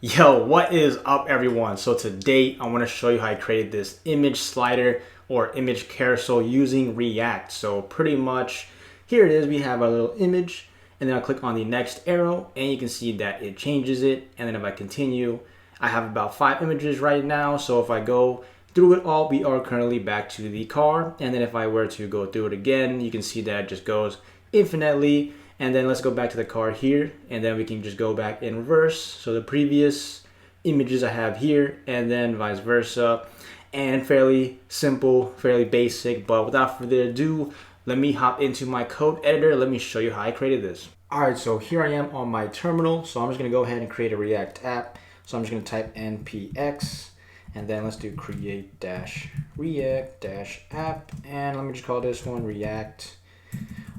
Yo, what is up everyone? So today I want to show you how I created this image slider or image carousel using React. So pretty much here it is. We have a little image and then I'll click on the next arrow and you can see that it changes it. And then if I continue, I have about 5 images right now. So if I go through it all, we are currently back to the car. And then if I were to go through it again, you can see that it just goes infinitely. And then let's go back to the car here and then we can just go back in reverse. So the previous images I have here and then vice versa, and fairly simple, fairly basic. But without further ado, let me hop into my code editor. Let me show you how I created this. All right, so here I am on my terminal. So I'm just gonna go ahead and create a React app. So I'm just gonna type npx and then let's do create dash react dash app. And let me just call this one React,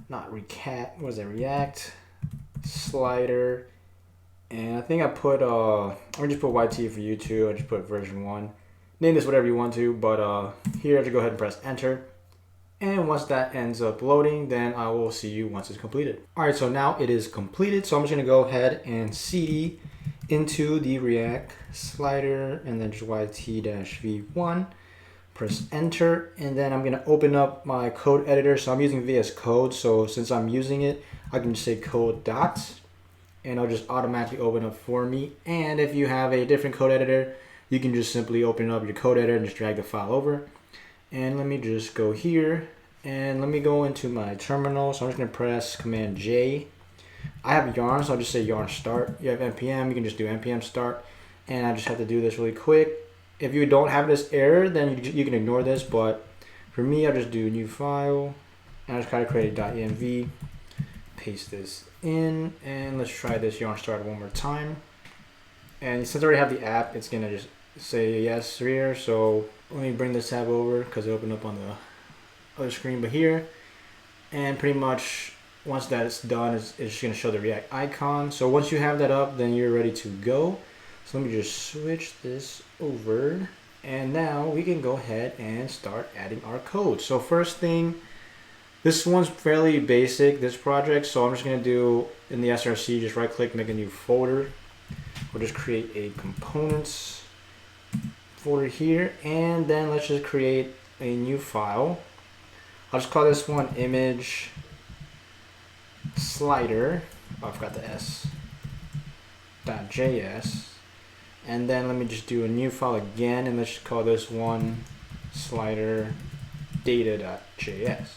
not recat, what is it, React slider. And I think I put I'm gonna just put YT for YouTube. I just put version 1. Name this whatever you want to, but here I have to go ahead and press enter. And once that ends up loading, then I will see you once it's completed. All right, so now it is completed. So I'm just gonna go ahead and cd into the React slider and then just YT-v1. Press enter, and then I'm gonna open up my code editor. So I'm using VS Code, so since I'm using it, I can just say code dots, and I'll just automatically open up for me. And if you have a different code editor, you can just simply open up your code editor and just drag the file over. And let me just go here, and let me go into my terminal. So I'm just gonna press Command J. I have yarn, so I'll just say yarn start. You have npm, you can just do npm start, and I just have to do this really quick. If you don't have this error, then you can ignore this, but for me, I'll just do new file, and I just kind of create a .env, paste this in, and let's try this yarn start one more time. And since I already have the app, it's gonna just say yes here, so let me bring this tab over because it opened up on the other screen, but here, and pretty much once that's done, it's just gonna show the React icon. So once you have that up, then you're ready to go. So let me just switch this over, and now we can go ahead and start adding our code. So first thing, this one's fairly basic, this project, so I'm just gonna do in the SRC, just right click, make a new folder. We'll just create a components folder here, and then let's just create a new file. I'll just call this one image slider, oh, I forgot the S, .js. And then let me just do a new file again, and let's just call this one slider data.js.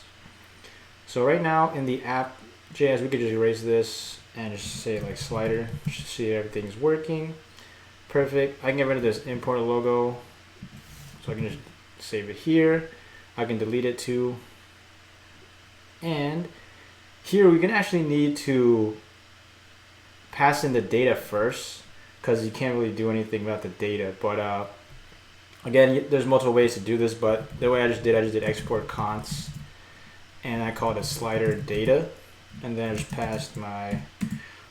So right now in the app.js, we could just erase this and just say like slider, just to see everything's working. Perfect. I can get rid of this import logo, so I can just save it here. I can delete it too. And here we can actually need to pass in the data first, because you can't really do anything without the data. But again, there's multiple ways to do this, but the way I just did export const, and I call it a slider data, and then I just passed my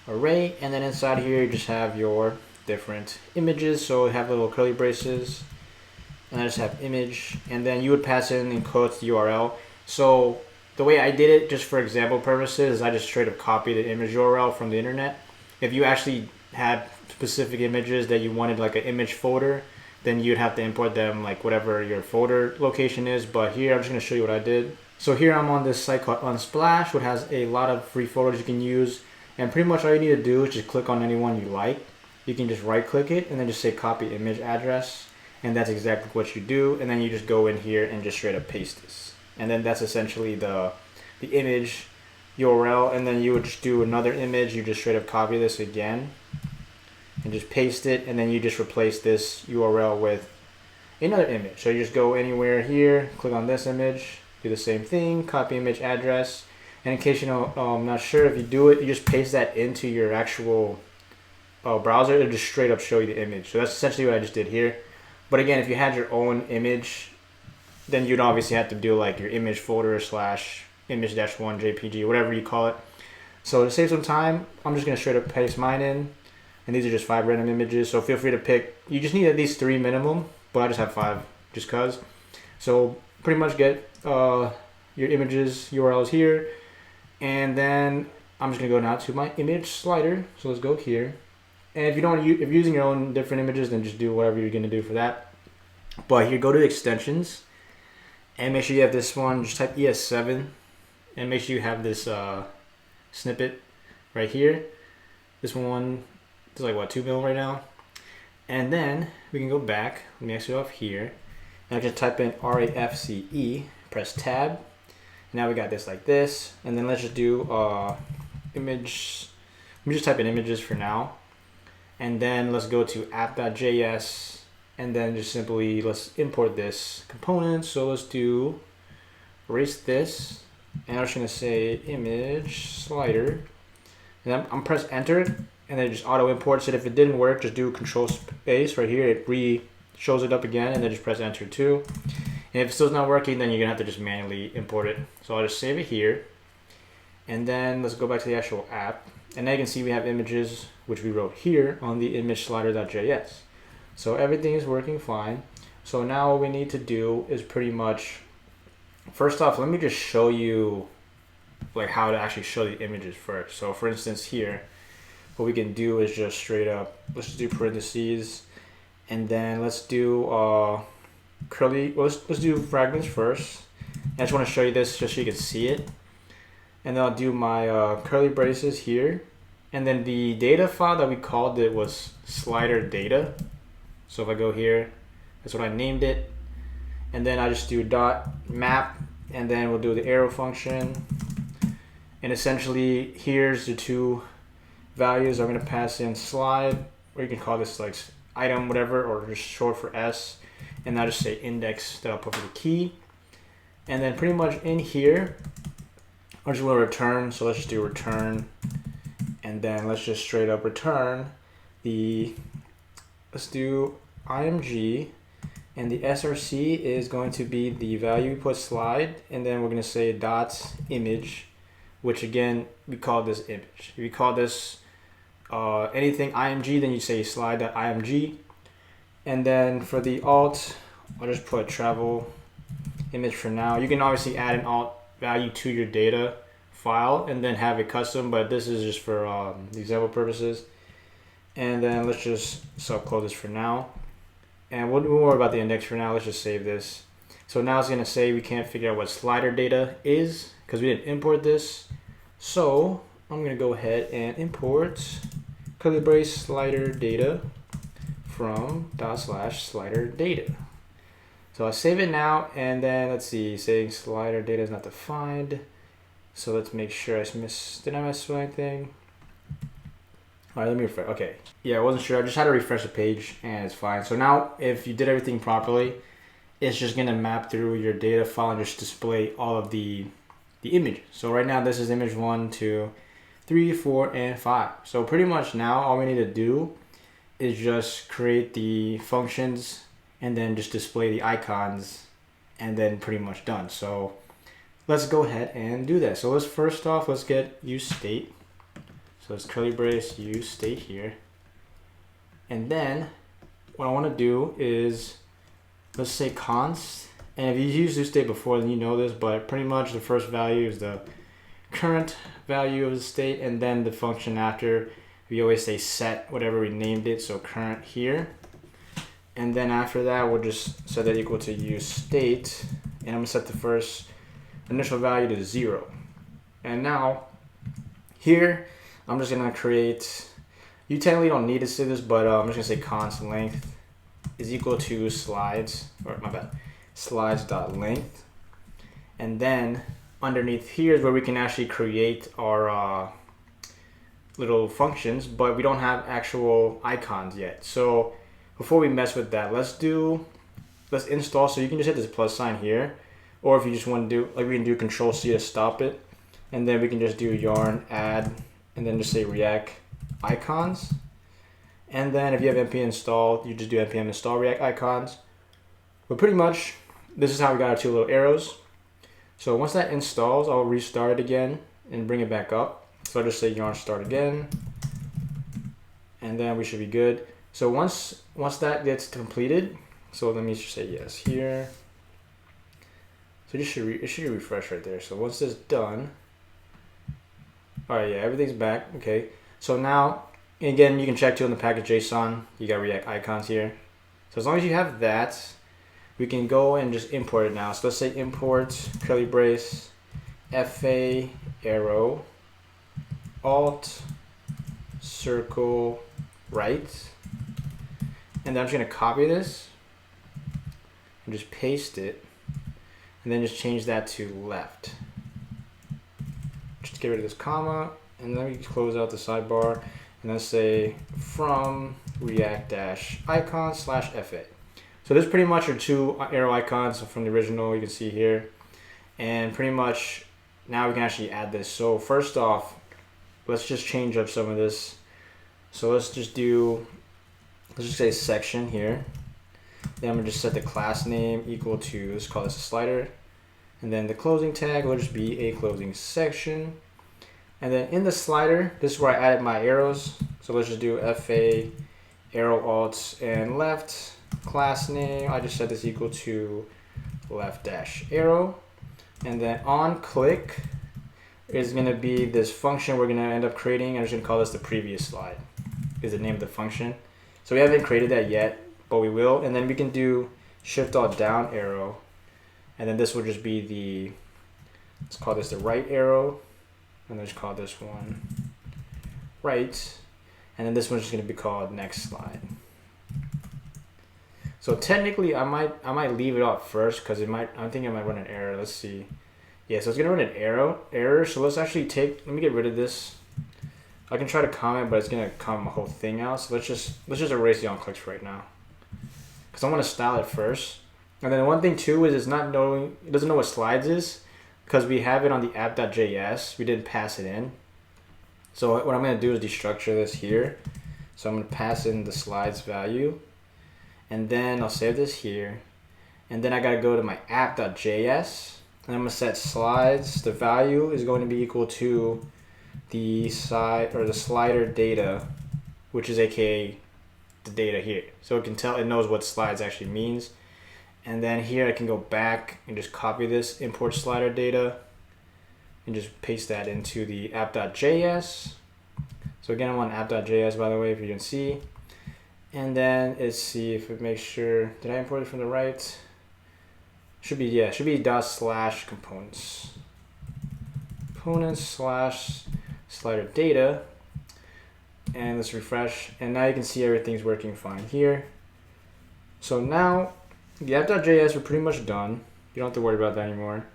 array, and then inside here you just have your different images. So I have little curly braces, and I just have image, and then you would pass in quotes the URL. So the way I did it, just for example purposes, is I just straight up copied the image URL from the internet. If you actually had specific images that you wanted like an image folder, then you'd have to import them like whatever your folder location is. But here I'm just going to show you what I did. So here I'm on this site called Unsplash, which has a lot of free photos you can use, and pretty much all you need to do is just click on anyone you like. You can just right click it and then just say copy image address, and that's exactly what you do. And then you just go in here and just straight up paste this, and then that's essentially the image URL. And then you would just do another image, you just straight up copy this again and just paste it, and then you just replace this URL with another image. So you just go anywhere here, click on this image, do the same thing, copy image address, and in case you know, I'm not sure if you do it, you just paste that into your actual browser. It'll just straight up show you the image. So that's essentially what I just did here. But again, if you had your own image, then you'd obviously have to do like your image folder / image-1 JPG, whatever you call it. So to save some time, I'm just gonna straight up paste mine in. And these are just 5 random images, so feel free to pick. You just need at least 3 minimum, but I just have 5 just cause. So pretty much get your images URLs here, and then I'm just gonna go now to my image slider. So let's go here, And if you don't, if you're using your own different images, then just do whatever you're gonna do for that. But here, go to extensions, and make sure you have this one. Just type ES7, and make sure you have this snippet right here. This one is like what, 2 mil right now. And then we can go back. Let me exit off here, and I can type in RAFCE. Press tab. Now we got this like this, and then let's just do image. Let me just type in images for now, and then let's go to app.js, and then just simply let's import this component. So let's do erase this, and I'm just gonna say image slider, and I'm press enter, and then just auto imports it. If it didn't work, just do control space right here. It shows it up again, and then just press enter too. And if it's still not working, then you're gonna have to just manually import it. So I'll just save it here, and then let's go back to the actual app. And now you can see we have images, which we wrote here on the image slider.js. So everything is working fine. So now what we need to do is pretty much, first off, let me just show you like how to actually show the images first. So for instance here, what we can do is just straight up, let's just do parentheses, and then let's do curly, well, let's do fragments first. I just want to show you this just so you can see it. And then I'll do my curly braces here. And then the data file that we called it was slider data. So if I go here, that's what I named it. And then I just do dot map, and then we'll do the arrow function. And essentially here's the two values I'm gonna pass in slide, or you can call this like item, whatever, or just short for S. And I'll just say index that I'll put for the key. And then pretty much in here, I just want to return, so let's just do return, and then let's just straight up return the, let's do img, and the src is going to be the value we put slide, and then we're going to say dot image, which again, we call this image. If you call this anything img, then you say slide.img, and then for the alt, I'll just put travel image for now. You can obviously add an alt value to your data file and then have it custom, but this is just for example purposes. And then let's just subcode this for now, and we'll worry about the index for now. Let's just save this. So now it's going to say we can't figure out what slider data is because we didn't import this. So I'm going to go ahead and import curly brace slider data from /slider data. So I'll save it now, and then let's see, saying slider data is not defined. So let's make sure did I miss anything? All right, let me refresh. Okay, yeah, I wasn't sure. I just had to refresh the page, and it's fine. So now if you did everything properly, it's just gonna map through your data file and just display all of the images. So right now this is image 1, 2, 3, 4, and 5. So pretty much now all we need to do is just create the functions and then just display the icons, and then pretty much done. So let's go ahead and do that. So let's first off, let's get use state. So it's curly brace use state here. And then what I want to do is, let's say const. And if you used use state before, then you know this, but pretty much the first value is the current value of the state, and then the function after, we always say set whatever we named it, so current here. And then after that, we'll just set that equal to use state, and I'm gonna set the first initial value to 0. And now here, I'm just gonna create, you technically don't need to say this, but I'm just gonna say const length is equal to slides, or my bad, slides.length. And then underneath here is where we can actually create our little functions, but we don't have actual icons yet. So before we mess with that, let's install. So you can just hit this plus sign here, or if you just want to do, like we can do control C to stop it, and then we can just do yarn add, and then just say react icons. And then if you have npm installed, you just do npm install react icons. But pretty much this is how we got our two little arrows. So once that installs, I'll restart it again and bring it back up. So I'll just say yarn start again, and then we should be good. So once that gets completed, so let me just say yes here. So it should refresh right there. So once this is done, all right, yeah, everything's back. Okay, so now And again, you can check too in the package JSON. You got React icons here. So as long as you have that, we can go and just import it now. So let's say import curly brace FA arrow alt circle right. And then I'm just gonna copy this and just paste it, and then just change that to left. Just get rid of this comma, and then we close out the sidebar, and then say from react-icon/fa. So this pretty much are two arrow icons from the original, you can see here. And pretty much now we can actually add this. So first off, let's just change up some of this. So let's just say section here. Then I'm gonna just set the class name equal to, let's call this a slider. And then the closing tag will just be a closing section. And then in the slider, this is where I added my arrows. So let's just do FA arrow alts and left. Class name, I just set this equal to left-arrow. And then on click is gonna be this function we're gonna end up creating. I'm just gonna call this the previous slide, is the name of the function. So we haven't created that yet, but we will. And then we can do shift alt down arrow. And then this will just be the, let's call this the right arrow. And let's call this one right. And then this one's just gonna be called next slide. So technically I might leave it off first because I think it might run an error. Let's see. Yeah, so it's gonna run an error. So let's actually let me get rid of this. I can try to comment, but it's gonna come a whole thing out. So let's just erase the on clicks right now, because I want to style it first. And then one thing too is it doesn't know what slides is, because we have it on the app.js. We didn't pass it in. So what I'm gonna do is destructure this here. So I'm gonna pass in the slides value, and then I'll save this here. And then I gotta go to my app.js, and I'm gonna set slides. The value is going to be equal to the slider data, which is aka the data here. So it knows what slides actually means. And then here I can go back and just copy this import slider data and just paste that into the app.js. So again, I'm on app.js, by the way, if you can see. And then let's see if it makes sure, did I import it from the right? Should be, yeah, should be /components. Components / slider data. And let's refresh. And now you can see everything's working fine here. So now the app.js we're pretty much done. You don't have to worry about that anymore.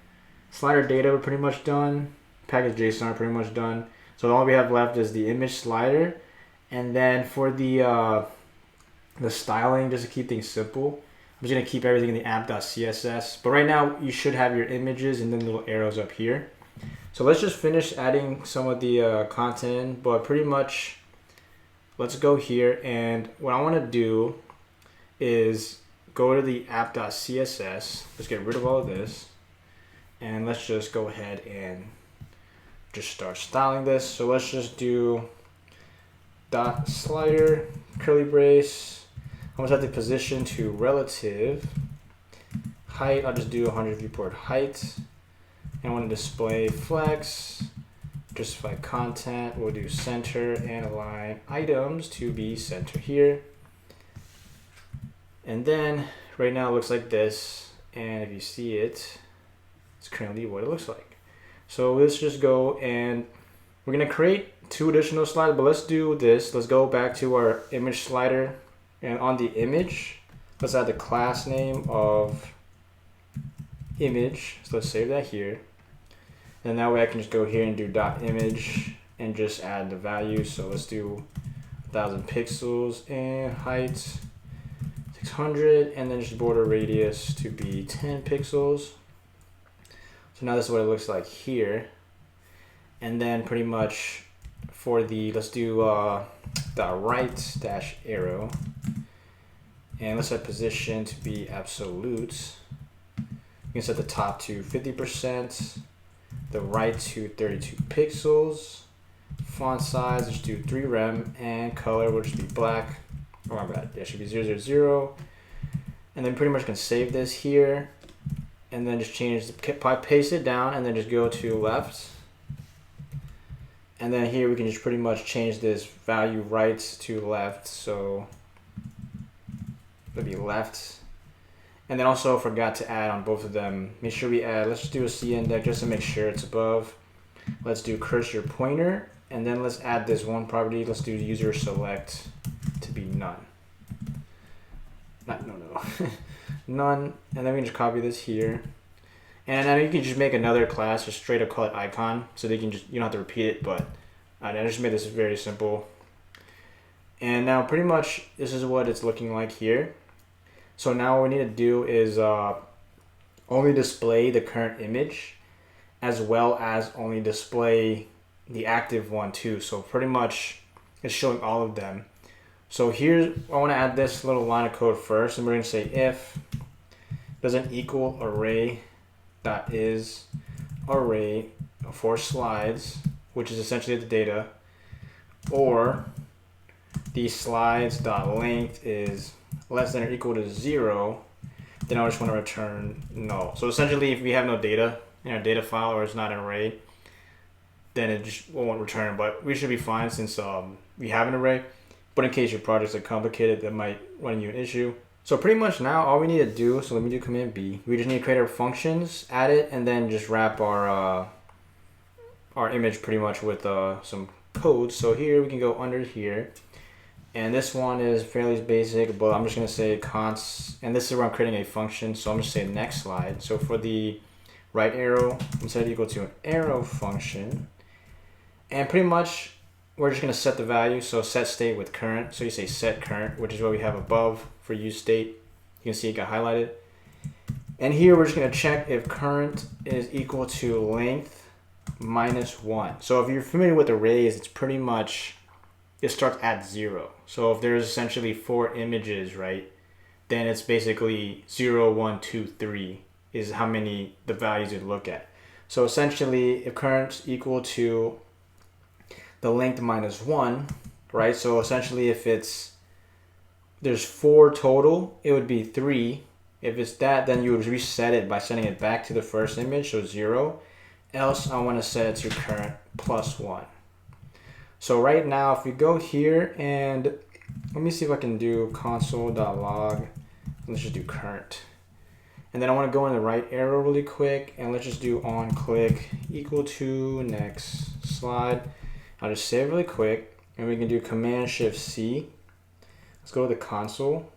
Slider data we're pretty much done. Package JSON are pretty much done. So all we have left is the image slider. And then for the styling, just to keep things simple, I'm just gonna keep everything in the app.css. But right now you should have your images and then little arrows up here. So let's just finish adding some of the content in, but pretty much let's go here, and what I want to do is go to the app.css. Let's get rid of all of this, and let's just go ahead and just start styling this. So let's just do dot slider curly brace. I'm gonna set the position to relative height. I'll just do 100 viewport height. And I want to display flex, justify content. We'll do center and align items to be center here. And then right now it looks like this. And if you see it, it's currently what it looks like. So let's just go, and we're going to create 2 additional slides, but let's do this. Let's go back to our image slider, and on the image, let's add the class name of image. So let's save that here. And that way I can just go here and do .image and just add the value. So let's do 1000 pixels and height 600, and then just border radius to be 10 pixels. So now this is what it looks like here. And then pretty much for the, let's do the right dash arrow, and let's set position to be absolute. You can set the top to 50%, the right to 32 pixels, font size, let's do 3 rem, and color will just be black. Oh my bad, yeah, it should be 000. And then pretty much can save this here, and then just change the, paste it down, and then just go to left. And then here we can just pretty much change this value right to left. So it'll be left. And then also forgot to add on both of them. Make sure we add, let's just do a C index just to make sure it's above. Let's do cursor pointer. And then let's add this one property. Let's do user select to be none. No. None. And then we can just copy this here. And then you can just make another class, just straight up call it icon. So they can just, you don't have to repeat it, but I just made this very simple. And now pretty much this is what it's looking like here. So now what we need to do is only display the current image, as well as only display the active one too. So pretty much it's showing all of them. So here I want to add this little line of code first, and we're going to say if doesn't equal array dot is array for slides, which is essentially the data, or the slides dot length is less than or equal to 0, then I just want to return null. So essentially, if we have no data in our data file, or it's not an array, then it just won't return. But we should be fine since we have an array. But in case your projects are complicated, that might run you an issue. So pretty much now all we need to do, so let me do command B. We just need to create our functions, add it, and then just wrap our image pretty much with some code. So here we can go under here. And this one is fairly basic, but I'm just going to say const, and this is where I'm creating a function, so I'm just saying next slide. So for the right arrow, I'm set equal to an arrow function. And pretty much we're just going to set the value, so set state with current. So you say set current, which is what we have above for use state. You can see it got highlighted. And here we're just going to check if current is equal to length minus 1. So if you're familiar with arrays, it's pretty much, it starts at 0. So if there's essentially 4 images, right, then it's basically 0, 1, 2, 3 is how many the values you look at. So essentially, if current's equal to the length minus 1, right? So essentially, if there's 4 total, it would be 3. If it's that, then you would reset it by sending it back to the first image, so 0. Else, I want to set it to current plus 1. So right now, if we go here and let me see if I can do console.log. Let's just do current. And then I want to go in the right arrow really quick, and let's just do on click equal to next slide. I'll just save really quick, and we can do Command Shift C. Let's go to the console,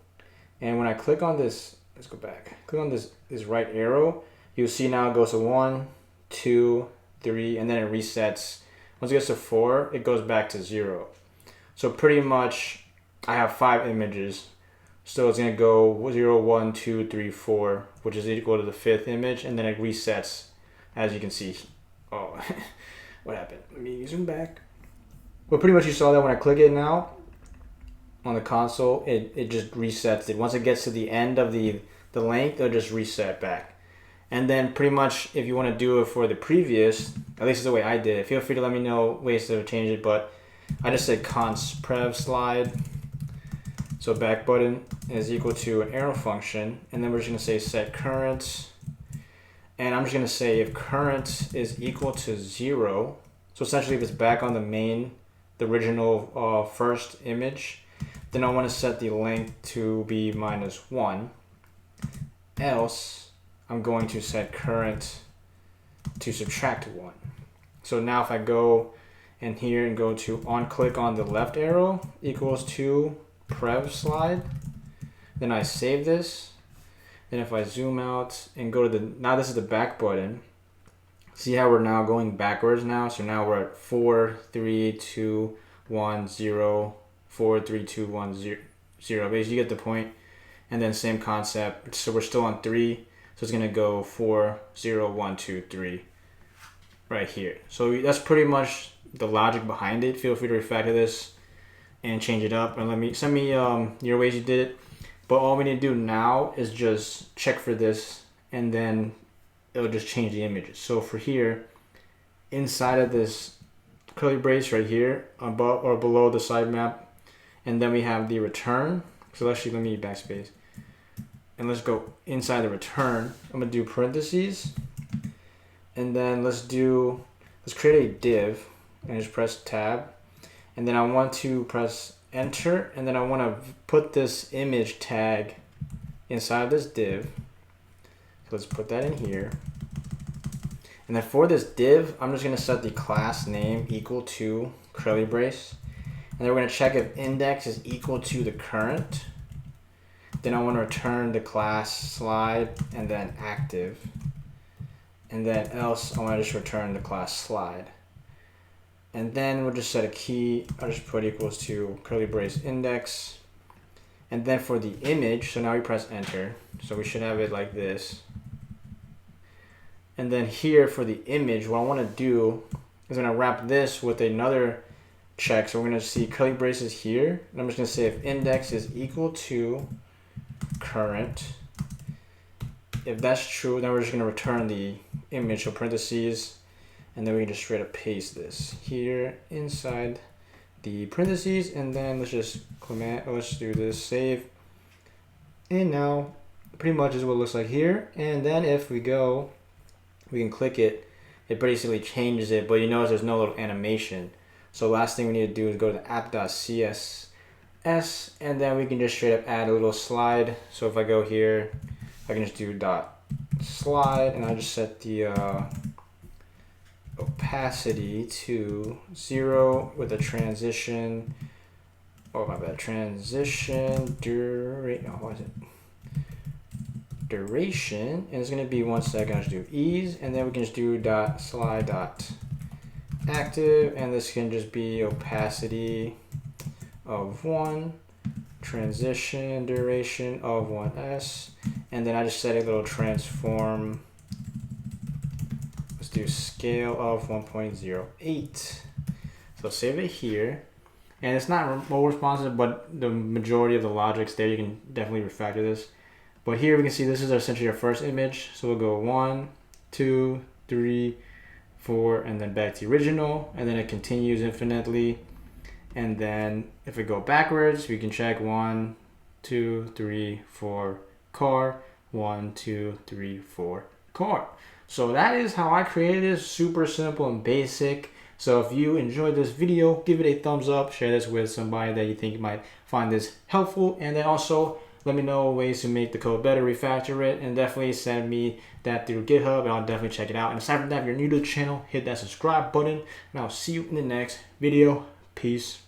and when I click on this, let's go back. Click on this right arrow. You'll see now it goes to 1, 2, 3, and then it resets. Once it gets to 4, it goes back to 0. So pretty much, I have 5 images. So it's going to go 0, 1, 2, 3, 4, which is equal to the 5th image, and then it resets, as you can see. Oh, what happened? Let me zoom back. Well, pretty much you saw that when I click it now on the console, it just resets it. Once it gets to the end of the length, it'll just reset back. And then pretty much if you want to do it for the previous, at least is the way I did it, feel free to let me know ways to change it, but I just said const prev slide. So back button is equal to an arrow function, and then we're just going to say set current, and I'm just going to say if current is equal to 0, so essentially if it's back on the original first image, then I want to set the length to be minus 1, else I'm going to set current to subtract 1. So now if I go in here and go to on click on the left arrow equals to prev slide, then I save this. Then if I zoom out and go to now this is the back button, see how we're now going backwards now? So now we're at 4, 3, 2, 1, 0, 4, 3, 2, 1, 0. Basically you get the point. And then same concept. So we're still on 3. So it's going to go 4, 0, 1, 2, 3 right here. So that's pretty much the logic behind it. Feel free to refactor this and change it up. And send me your ways you did it. But all we need to do now is just check for this, and then it'll just change the images. So for here, inside of this curly brace right here, above or below the sitemap, and then we have the return. So actually, let me backspace. And let's go inside the return. I'm gonna do parentheses, and then let's create a div, and just press tab. And then I want to press enter, and then I want to put this image tag inside this div. So let's put that in here. And then for this div, I'm just going to set the class name equal to curly brace. And then we're going to check if index is equal to the current. Then I want to return the class slide and then active. And then else I want to just return the class slide. And then we'll just set a key. I'll just put equals to curly brace index. And then for the image, so now we press enter. So we should have it like this. And then here for the image, what I want to do is I'm going to wrap this with another check. So we're going to see curly braces here. And I'm just going to say if index is equal to current. If that's true, then we're just going to return the image, so parentheses. And then we can just straight up paste this here inside the parentheses. And then let's just let's do this, save. And now pretty much is what it looks like here. And then if we go, we can click it, it basically changes it, but you notice there's no little animation. So last thing we need to do is go to the app.css, and then we can just straight up add a little slide. So if I go here, I can just do .slide, and I just set the opacity to 0 with a transition. Oh my bad, transition duration. Oh, what is it? Duration, and it's going to be 1 second. I'll just do ease, and then we can just do .slide active, and this can just be opacity of 1, transition duration of 1s, and then I just set a little transform. Let's do scale of 1.08. So save it here, and it's not mobile responsive, but the majority of the logic's there. You can definitely refactor this. But here we can see this is essentially our first image. So we'll go 1, 2, 3, 4, and then back to the original, and then it continues infinitely. And then if we go backwards, we can check 1, 2, 3, 4, car, 1, 2, 3, 4, car. So that is how I created this, super simple and basic. So if you enjoyed this video, give it a thumbs up, share this with somebody that you think might find this helpful, and then also let me know ways to make the code better, refactor it, and definitely send me that through GitHub, and I'll definitely check it out. And aside from that, if you're new to the channel, hit that subscribe button, and I'll see you in the next video. Peace.